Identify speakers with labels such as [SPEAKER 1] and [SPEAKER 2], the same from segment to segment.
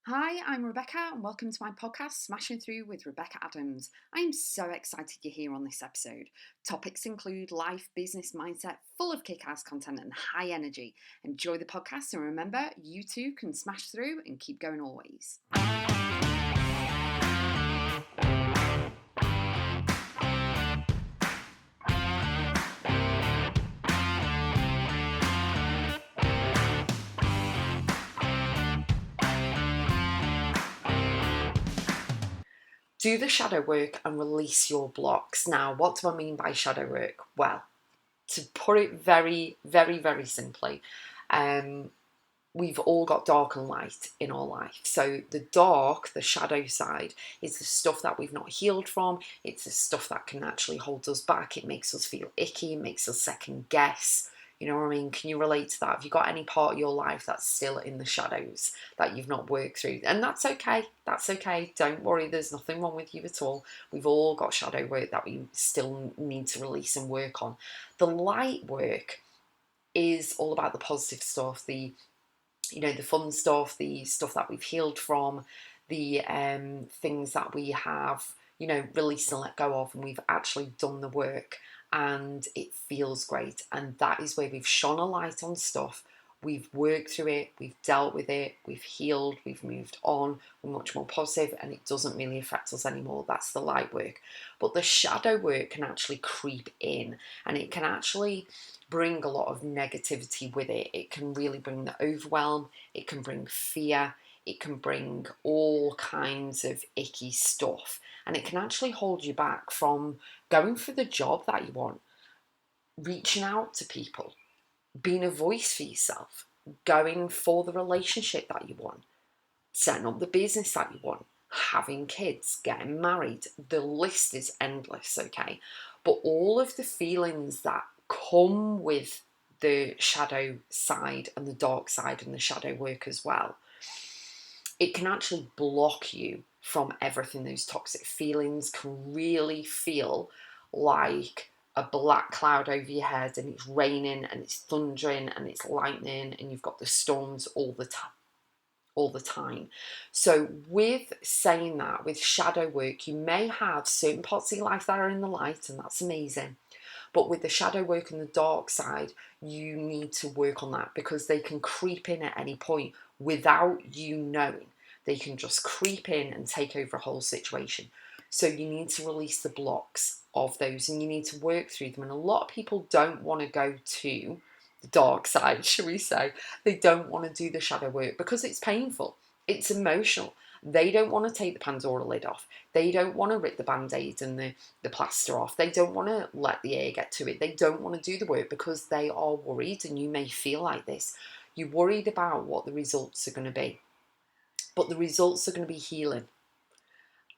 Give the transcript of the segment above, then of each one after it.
[SPEAKER 1] Hi, I'm Rebecca, and welcome to my podcast, Smashing Through with Rebecca.x. I am so excited you're here on this episode. Topics include life, business, mindset, full of kick-ass content and high energy. Enjoy the podcast, and remember, you too can smash through and keep going always. Do the shadow work and release your blocks. Now, what do I mean by shadow work? Well, to put it very, very, very simply, we've all got dark and light in our life. So the dark, the shadow side, is the stuff that we've not healed from. It's the stuff that can actually hold us back. It makes us feel icky. It makes us second guess. You know what I mean? Can you relate to that? Have you got any part of your life that's still in the shadows that you've not worked through? And that's okay. That's okay. Don't worry. There's nothing wrong with you at all. We've all got shadow work that we still need to release and work on. The light work is all about the positive stuff, the fun stuff, the stuff that we've healed from, the things that we have, released and let go of, and we've actually done the work and it feels great. And that is where we've shone a light on stuff. We've worked through it, we've dealt with it, we've healed, we've moved on, we're much more positive, and it doesn't really affect us anymore. That's the light work. But the shadow work can actually creep in, and it can actually bring a lot of negativity with it. It can really bring the overwhelm, it can bring fear, it can bring all kinds of icky stuff, and it can actually hold you back from going for the job that you want, reaching out to people, being a voice for yourself, going for the relationship that you want, setting up the business that you want, having kids, getting married. The list is endless, okay? But all of the feelings that come with the shadow side and the dark side and the shadow work as well, it can actually block you from everything. Those toxic feelings can really feel like a black cloud over your head, and it's raining and it's thundering and it's lightning and you've got the storms all the time. So with saying that, with shadow work, you may have certain parts of your life that are in the light, and that's amazing. But with the shadow work and the dark side, you need to work on that, because they can creep in at any point without you knowing. They can just creep in and take over a whole situation. So you need to release the blocks of those, and you need to work through them. And a lot of people don't want to go to the dark side, shall we say. They don't want to do the shadow work because it's painful. It's emotional. They don't want to take the Pandora lid off. They don't want to rip the bandaid and the plaster off. They don't want to let the air get to it. They don't want to do the work because they are worried, and you may feel like this. You're worried about what the results are going to be, but the results are going to be healing.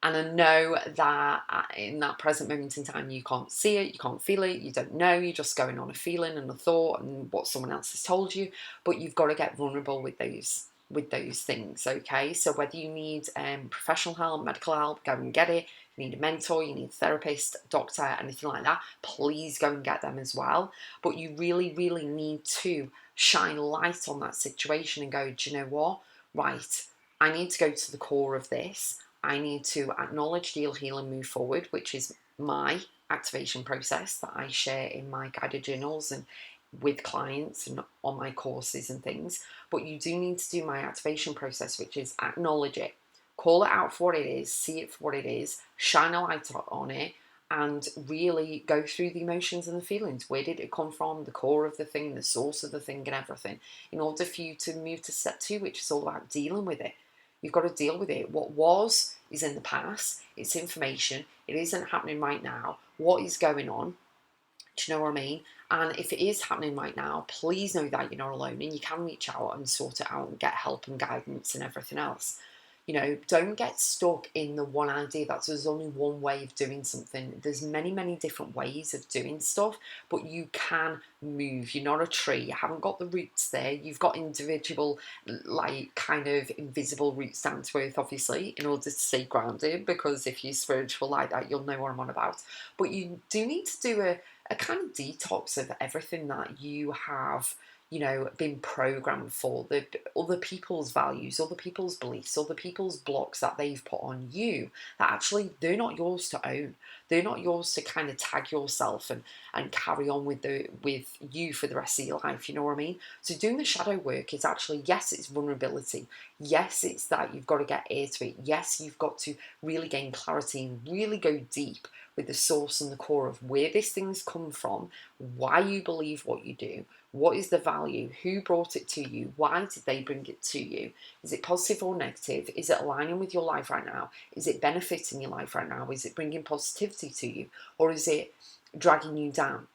[SPEAKER 1] And I know that in that present moment in time, you can't see it, you can't feel it, you don't know, you're just going on a feeling and a thought and what someone else has told you. But you've got to get vulnerable with those things, okay? So whether you need professional help, medical help, go and get it. If you need a mentor, you need a therapist, doctor, anything like that, please go and get them as well. But you really, really need to shine light on that situation and go, do you know what? Right, I need to go to the core of this. I need to acknowledge, deal, heal, and move forward, which is my activation process that I share in my guided journals and with clients and on my courses and things. But you do need to do my activation process, which is acknowledge it, call it out for what it is, see it for what it is, shine a light on it, and really go through the emotions and the feelings. Where did it come from? The core of the thing, the source of the thing, and everything, in order for you to move to step 2, which is all about dealing with it. You've got to deal with it. What was is in the past. It's information. It isn't happening right now. What is going on? Do you know what I mean? And if it is happening right now, please know that you're not alone, and you can reach out and sort it out and get help and guidance and everything else. Don't get stuck in the one idea that there's only one way of doing something. There's many, many different ways of doing stuff, but you can move. You're not a tree. You haven't got the roots there. You've got individual, like, kind of invisible roots down to earth, obviously, in order to stay grounded, because if you're spiritual like that, you'll know what I'm on about. But you do need to do a kind of detox of everything that you have, been programmed for, the other people's values, other people's beliefs, other people's blocks that they've put on you, that actually they're not yours to own. They're not yours to kind of tag yourself and carry on with you for the rest of your life. You know what I mean? So doing the shadow work is actually, yes, it's vulnerability. Yes, it's that you've got to get ear to it. Yes, you've got to really gain clarity and really go deep with the source and the core of where this thing's come from, why you believe what you do, what is the value, who brought it to you, why did they bring it to you, is it positive or negative, is it aligning with your life right now, is it benefiting your life right now, is it bringing positivity to you, or is it dragging you down,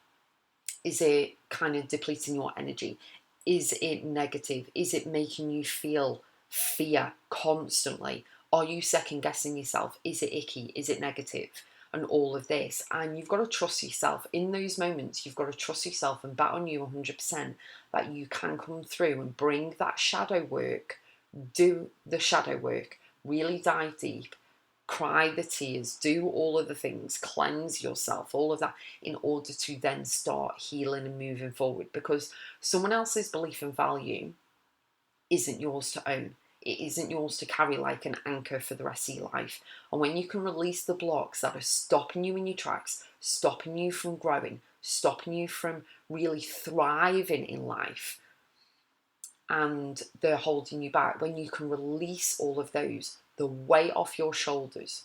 [SPEAKER 1] is it kind of depleting your energy, is it negative, is it making you feel fear constantly, are you second guessing yourself, is it icky, is it negative, and all of this. And you've got to trust yourself in those moments. You've got to trust yourself and bet on you 100% that you can come through and bring that shadow work, do the shadow work, really dive deep, cry the tears, do all of the things, cleanse yourself, all of that, in order to then start healing and moving forward. Because someone else's belief and value isn't yours to own. It isn't yours to carry like an anchor for the rest of your life. And when you can release the blocks that are stopping you in your tracks, stopping you from growing, stopping you from really thriving in life, and they're holding you back, when you can release all of those, the weight off your shoulders,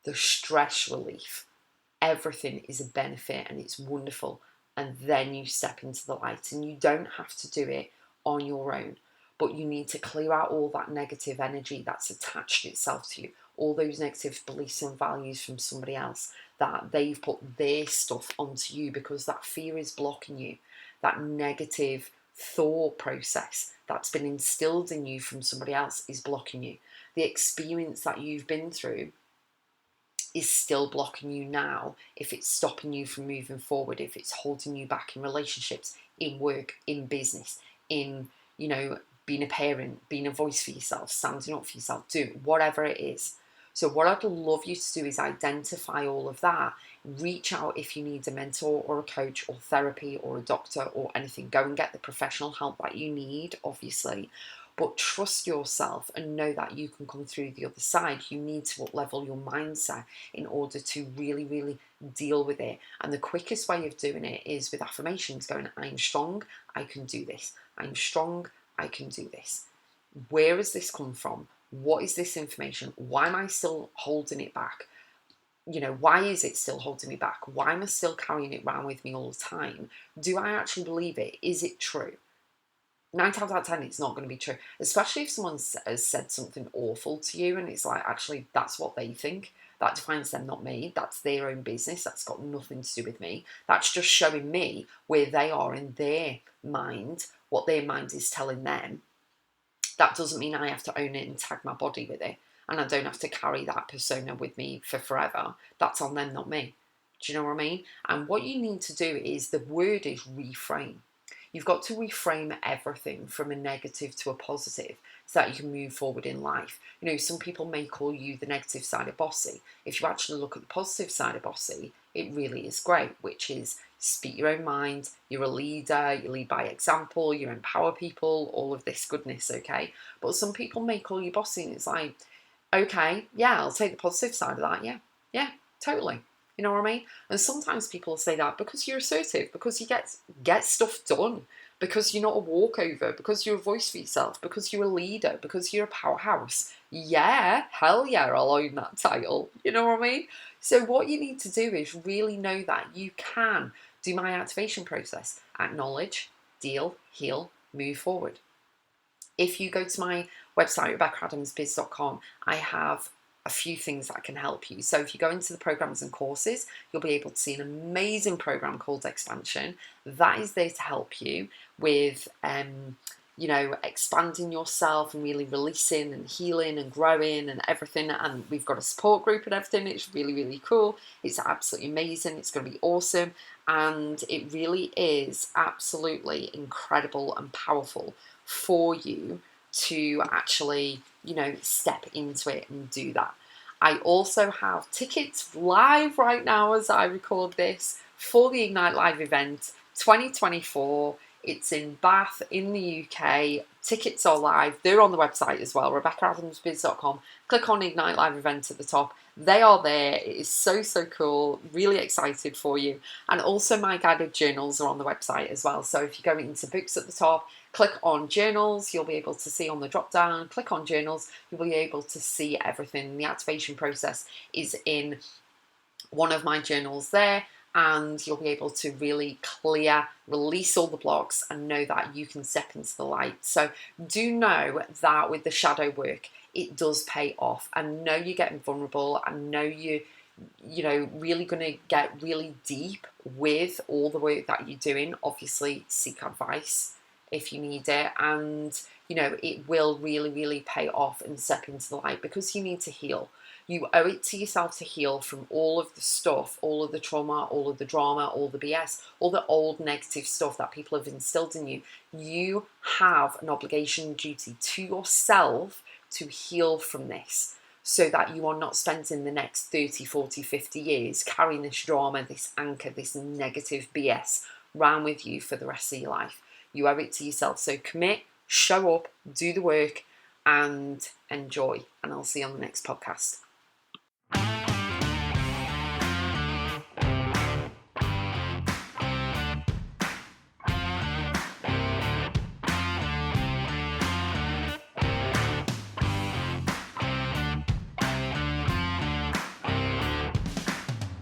[SPEAKER 1] the stress relief, everything is a benefit and it's wonderful. And then you step into the light, and you don't have to do it on your own. But you need to clear out all that negative energy that's attached itself to you, all those negative beliefs and values from somebody else that they've put their stuff onto you, because that fear is blocking you. That negative thought process that's been instilled in you from somebody else is blocking you. The experience that you've been through is still blocking you now, if it's stopping you from moving forward, if it's holding you back in relationships, in work, in business, in, being a parent, being a voice for yourself, standing up for yourself, do whatever it is. So what I'd love you to do is identify all of that. Reach out if you need a mentor or a coach or therapy or a doctor or anything. Go and get the professional help that you need, obviously. But trust yourself and know that you can come through the other side. You need to up-level your mindset in order to really, really deal with it. And the quickest way of doing it is with affirmations, going, I'm strong, I can do this. I'm strong, I can do this. Where has this come from? What is this information? Why am I still holding it back? Why is it still holding me back? Why am I still carrying it around with me all the time? Do I actually believe it? Is it true? 9 times out of 10, it's not going to be true, especially if someone has said something awful to you and it's like, actually, that's what they think. That defines them, not me. That's their own business. That's got nothing to do with me. That's just showing me where they are in their mind, what their mind is telling them. That doesn't mean I have to own it and tag my body with it. And I don't have to carry that persona with me for forever. That's on them, not me. Do you know what I mean? And what you need to do is, the word is reframe. You've got to reframe everything from a negative to a positive so that you can move forward in life. Some people may call you the negative side of bossy. If you actually look at the positive side of bossy, it really is great, which is speak your own mind, you're a leader, you lead by example, you empower people, all of this goodness, okay? But some people may call you bossy and it's like, okay, yeah, I'll take the positive side of that, yeah, totally. You know what I mean? And sometimes people say that because you're assertive, because you get stuff done, because you're not a walkover, because you're a voice for yourself, because you're a leader, because you're a powerhouse. Yeah, hell yeah, I'll own that title. You know what I mean? So what you need to do is really know that you can do my activation process. Acknowledge, deal, heal, move forward. If you go to my website, Rebecca.x, I have a few things that can help you. So if you go into the programs and courses, you'll be able to see an amazing program called Expansion. That is there to help you with, expanding yourself and really releasing and healing and growing and everything. And we've got a support group and everything. It's really, really cool. It's absolutely amazing. It's going to be awesome. And it really is absolutely incredible and powerful for you to actually, step into it and do that. I also have tickets live right now as I record this for the Ignite Live event 2024. It's in Bath in the UK. Tickets are live. They're on the website as well, Rebecca.x. Click on Ignite Live Event at the top. They are there. It is so, so cool. Really excited for you. And also my guided journals are on the website as well. So if you go into books at the top, click on journals, you'll be able to see on the drop down, click on journals, you'll be able to see everything. The activation process is in one of my journals there, and you'll be able to really release all the blocks and know that you can step into the light. So do know that with the shadow work, it does pay off. And know you're getting vulnerable, and know you really going to get really deep with all the work that you're doing. Obviously, seek advice if you need it, and it will really, really pay off and step into the light, because you need to heal. You owe it to yourself to heal from all of the stuff, all of the trauma, all of the drama, all the BS, all the old negative stuff that people have instilled in you. You have an obligation and duty to yourself to heal from this, so that you are not spending the next 30, 40, 50 years carrying this drama, this anchor, this negative BS around with you for the rest of your life. You owe it to yourself. So commit, show up, do the work, and enjoy. And I'll see you on the next podcast.